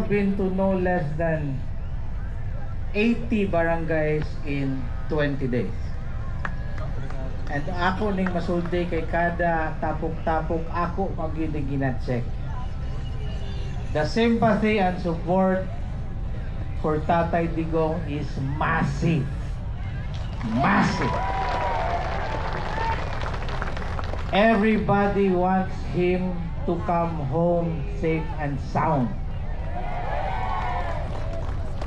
have been to no less than 80 barangays in 20 days. And ako ning masulti kay kada tapok-tapok ako magiging gina-check. The sympathy and support for Tatay Digong is massive. Massive. Everybody wants him to come home safe and sound.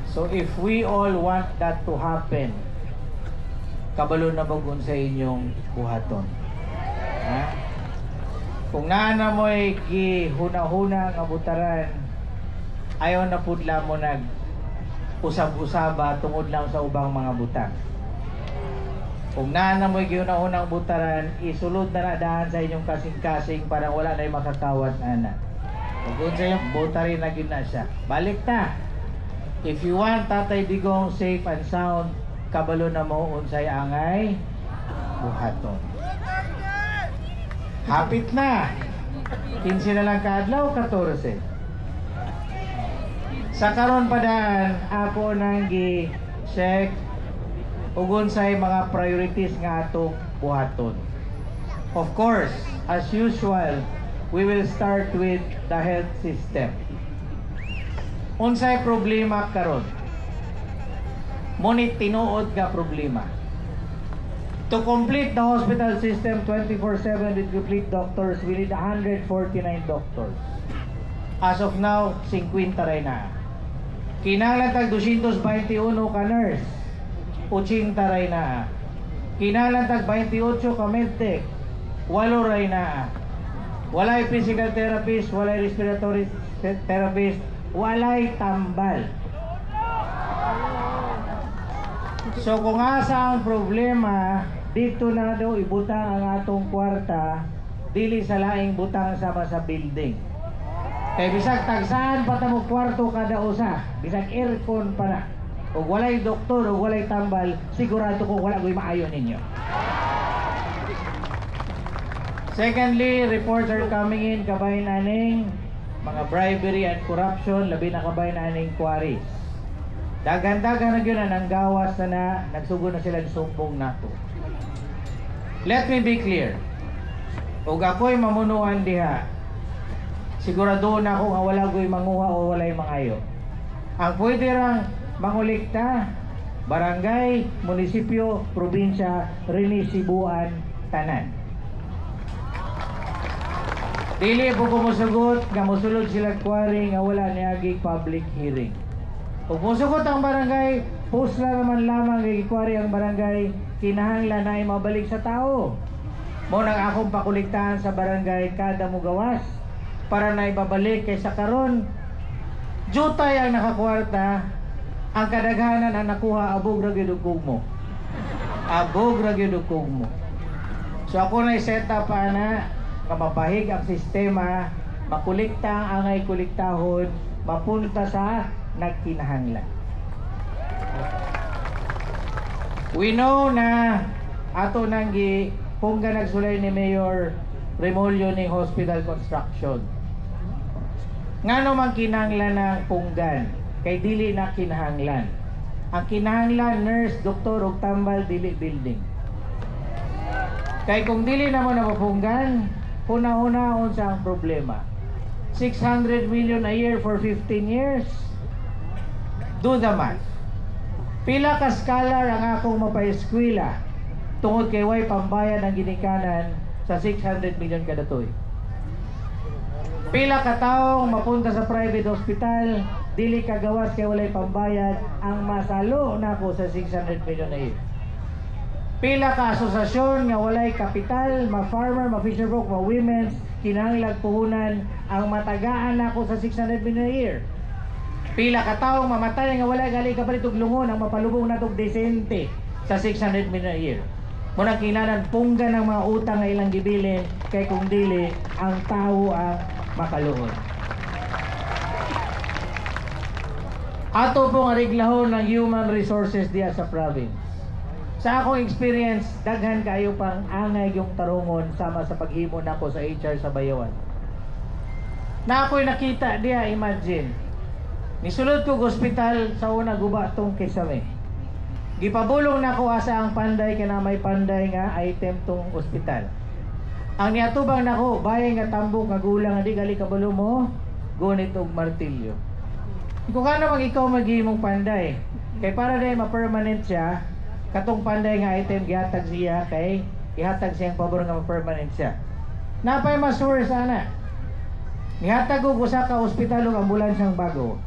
So if we all want that to happen, kabalo na bagon sa inyong buhaton. Ha? Kung naana mo'y gihuna-huna nga butaran, ayaw na pudla mo nag usab-usaba tungod lang sa ubang mga butang. Kung naana mo'y gihuna-hunang butaran, isulod na nadaan sa inyong kasing-kasing para wala na'y makakawat na. Kung sa inyong butarin na gina siya. Balik na! If you want Tatay Digong safe and sound, kabalo na mo unsay angay buhaton. Hapit na. 15 na lang kaadlaw, 14. Sa karon padaan, ako nang gi-check ug unsay mga priorities nga atong buhaton. Of course, as usual, we will start with the health system. Unsay problema karon? Munit tinuod nga problema. To complete the hospital system 24/7 with complete doctors, we need 149 doctors. As of now, 50 ray na. Kinahanglan tag 221 ka nurse, 80 ray na. Kinahanglan tag 28 ka medtech, 8 ray na. Walay physical therapist, walay respiratory therapist, walay tambal. So kung asa ang problema, dito na daw ibutang ang atong kwarta, dili sa laing butang sama sa building. Kay bisag tagsaan pa ta mo kwarto kada usa, bisag aircon pa na. Ug walay doktor ug walay tambal, sigurado ko wala goy maayo ninyo. Secondly, reports are coming in kabay naning mga bribery and corruption, labi na kabay naning quarries. Dagan-dagan na yun na ng gawas na nagsugo na sila sumpong nato. Let me be clear. Ug ako'y mamunuan diha, sigurado na ako nga wala ko'y manguha o walay mangayo. Ang pwede rang mangulikta, barangay, munisipyo, probinsya, rini Cebuan, tanan. Dili po kumusugot nga musulod sila quarry nga wala niaging public hearing. Kung musugot ang barangay, post lang naman lamang gikwari ang barangay, kinahanglan na ay mabalik sa tao. Mo nang akong pakuliktahan sa barangay kada mo gawas para na ibabalik kay sa karon. Jutay ang nakakwarta, ang kadaghanan ang nakuha abog ra gyud mo. Abog ra gyud mo. So ako na i-set up ana nga mapahig ang sistema, makulikta ang angay kuliktahon, mapunta sa nagkinahanglan. We know na ato nang pungga nagsulay ni Mayor Remolyo ning hospital construction. Ngano man kinahanglan ng punggan kay dili na kinahanglan. Ang kinahanglan nurse, doktor ug tambal, dili building. Kay kung dili na mo na mapunggan, una-una unsa ang problema. 600 million a year for 15 years. Do the math. Pila ka scholar ang akong mapa-eskwela tungod kay way pambayad ang ginikanan sa 600 million kada tuig. Pila ka taong mapunta sa private hospital, dili ka gawas kay walay pambayad, ang masalo nako sa 600 million a year. Pila ka asosasyon nga walay kapital, ma-farmer, ma-fisherfolk, ma-women's, kinahanglan puhunan, ang matagaan nako sa 600 million a year. Pila ka taong mamatay nga wala gali ka palit og lungon ang mapalubong natog desente sa 600 million a year. Muna kinanan punggan ng mga utang nga ilang gibilin kay kung dili ang tao ang makaluhod. Ato pong ariglahon ng human resources diya sa province. Sa akong experience, daghan kayo pang angay yung tarungon sama sa paghimo nako sa HR sa Bayawan. Na ako'y nakita diya, imagine. Nisulod ko ospital sa una guba tong Kisame. Gipabulong na ko asa ang panday kana may panday nga item tong ospital. Ang niatubang nako bayay nga tambok nga gulang di gali kabalo mo gunit og martilyo. Kung ano mang ikaw maghimong panday kay para dai ma-permanent siya katong panday nga item gihatag siya kay ihatag siyang pabor nga ma-permanent siya. Napay masure sana. Nihatag og usa ka ospital ug ambulansang bago.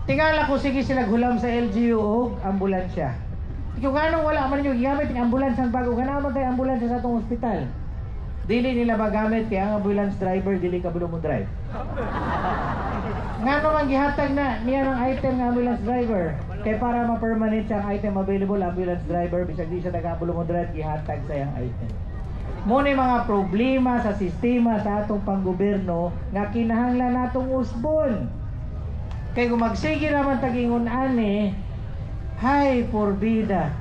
Tingala ko sige sila gulam sa LGU og ambulansya. Kung anong wala man yung gamit ng ambulansang bago, ganaman tayo ambulansya sa itong ospital. Dili nila magamit kaya ang ambulance driver dili kabalo mo drive. Nga naman gihatag na niya ng item ng ambulance driver. Kaya para ma-permanent siyang item available, ambulance driver, bisag di siya nagkabalo mo drive, gihatag sa yung item. Muna mga problema sa sistema sa atong panggoberno nga kinahanglan natong usbon. Kaya kung magsige naman tagingon ani, hay forbida,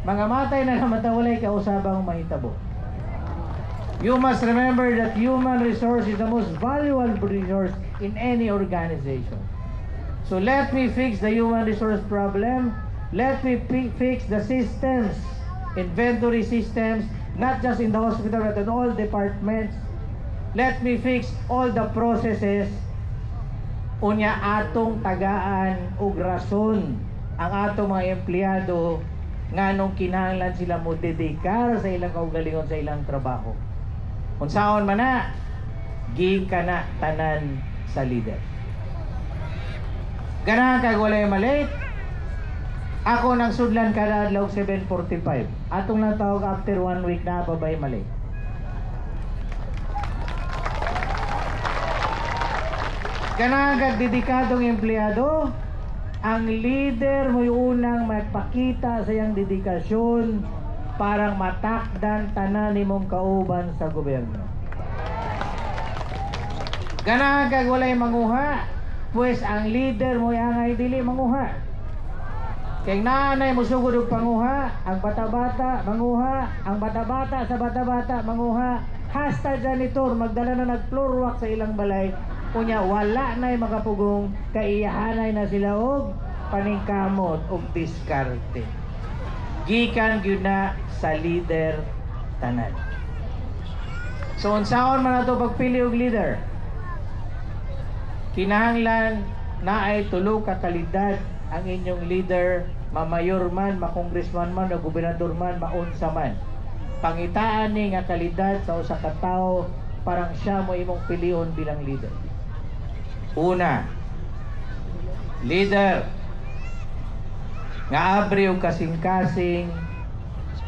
mga matay na namatawalay kausabang mahitabo. You must remember that human resource is the most valuable resource in any organization. So let me fix the human resource problem. Let me fix the systems, inventory systems, not just in the hospital but in all departments. Let me fix all the processes. Unya atong tagaan og rason ang atong mga empleyado nganong kinahanglan sila mo dedikar sa ilang kaugalingon sa ilang trabaho. Unsaon man na gikan na tanan sa leader. Ganahan kag walay malate. Ako nang sudlan kada adlaw 7:45. Atong lang tawag after 1 week na babay malate. Ganahan kag dedikadong empleyado, ang leader mo unang magpakita sa iyang dedikasyon para matakdan tanan nimong kauban sa gobyerno. Ganahan kag walay manguha, pues ang leader mo angay dili manguha. Kay nanay mo sugod og panguha, ang bata-bata manguha, ang bata-bata sa bata-bata manguha, hasta janitor magdala na nag-floor walk sa ilang balay. Kunya wala na'y makapugong, kaiyahanay na sila og paningkamot og diskarte. Gikan gyud na sa leader tanan. So unsaon man ato pagpili og leader? Kinahanglan na ay tulo ka kalidad ang inyong leader, mamayor man, makongresman man, o gobernador man, maunsa man. Pangitaan ni nga kalidad sa usa ka tawo parang siya mo imong pilion bilang leader. Una, leader nga abri og kasing-kasing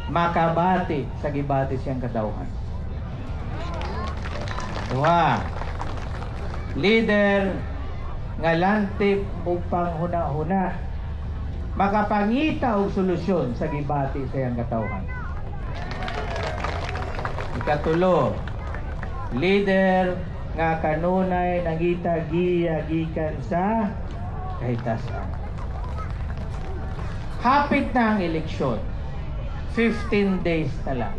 makabati sa gibati siyang kadawhan. Dua, leader nga lantip og panghuna-huna makapangita og solusyon sa gibati sa iyang katawhan. Ikatulo, leader nga kanunay nangita giya gikan sa kahitasan. Hapit na ang eleksyon. 15 days na lang.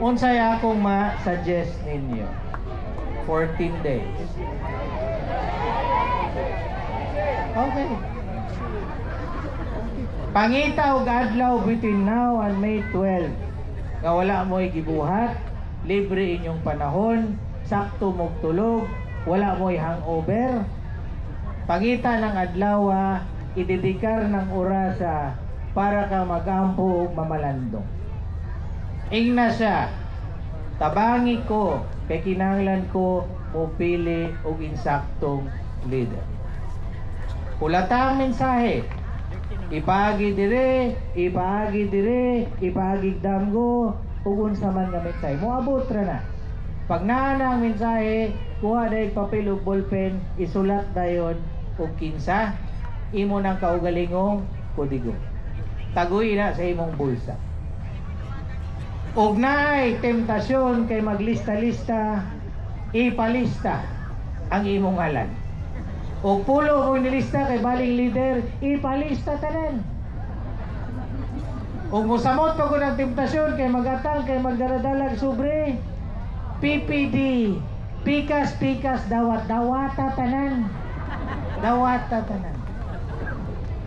Unsay akong ma-suggest ninyo? 14 days. Okay. Pangita og adlaw between now and May 12 nga wala mo'y gibuhat, libre inyong panahon, sakto mong tulog, wala mo'y hangover. Pangita ng adlaw, idedikar ng orasa para ka magampo ug mamalandong. Ingna siya, tabangi ko, kay kinahanglan ko mupili og insaktong leader. Kulata ang mensahe, ipagi dire, ipagi damgo, ug unsa man nga mensahe. Moabot ra na. Pag naana ang mensahe, kuha dahil papel o ballpen, isulat dayon o kinsa, imo ng kaugalingong kodigo. Tagoy na sa imong bulsa. Og naay temptasyon kay maglista-lista, ipalista ang imong ngalan. Og pulo kung nilista kay baling leader, ipalista tanan. Og musamot pa ko ng temptasyon kay magatang kay magdaradalag sobre, PPD, pikas-pikas, dawat-dawata tanan. Dawata tanan.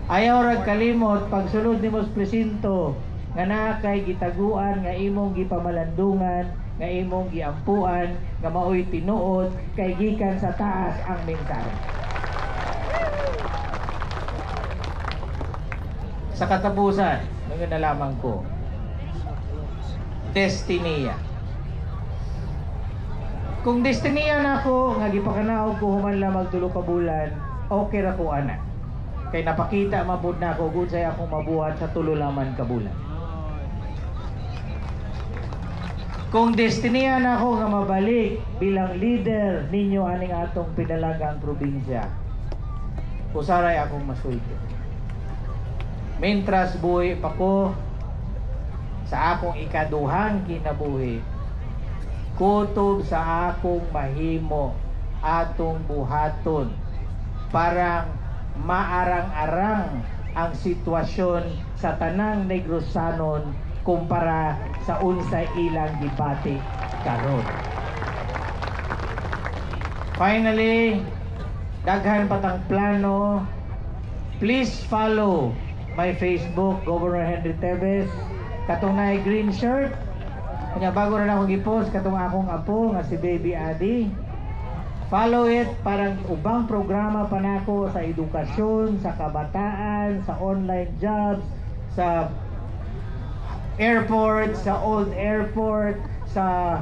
Ayaw rag kalimot pagsulod nimo sa presinto nga naa kay gitaguan nga imong gipamalandungan, nga imong giampuan, nga maoy tinuod kay gikan sa taas ang mensahe. Sa katapusan, ngayon na lamang ko, destiniya. Kung destiniya na ako, nga gipakanaog ko human lang magtulo ka bulan, okay ra ko ana. Kay napakita mabud na ako gud say akong mabuhat sa tulo laman ka bulan. Kung destiniya na ako nga mabalik bilang leader ninyo aning atong pinalagang probinsya, usaray akong masulti. Mentras buhi pa ko sa akong ikaduhang kinabuhi, kutob sa akong mahimo atong buhaton parang maarang-arang ang sitwasyon sa tanang Negrosanon kumpara sa unsay ilang gibati karon. Finally, daghan patang plano. Please follow my Facebook, Governor Henry Tevez. Katong naay green shirt. Kanya bago na akong i-post katong akong apo nga si Baby Adi. Follow it, parang ubang programa pa nako sa edukasyon, sa kabataan, sa online jobs, sa airport, sa old airport, sa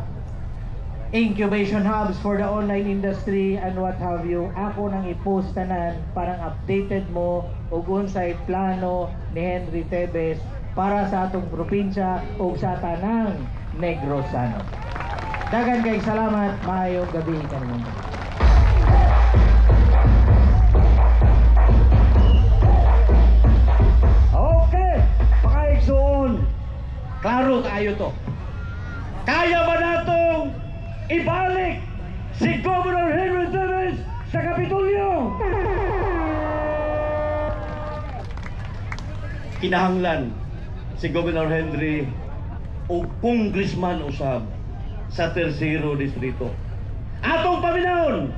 incubation hubs for the online industry and what have you. Ako nang i-post tanan, parang updated mo ug unsay plano ni Henry Tevez para sa atong probinsya o sa tanang Negrosano. Dagan kay salamat, maayong gabi karon. Okay, pakaigsoon. Klaro tayo to. Kaya ba natong ibalik si Governor Henry Tevez sa Kapitolyo? Kinahanglan si Governor Henry o congressman usab sa Tercero Distrito. Atong paminahon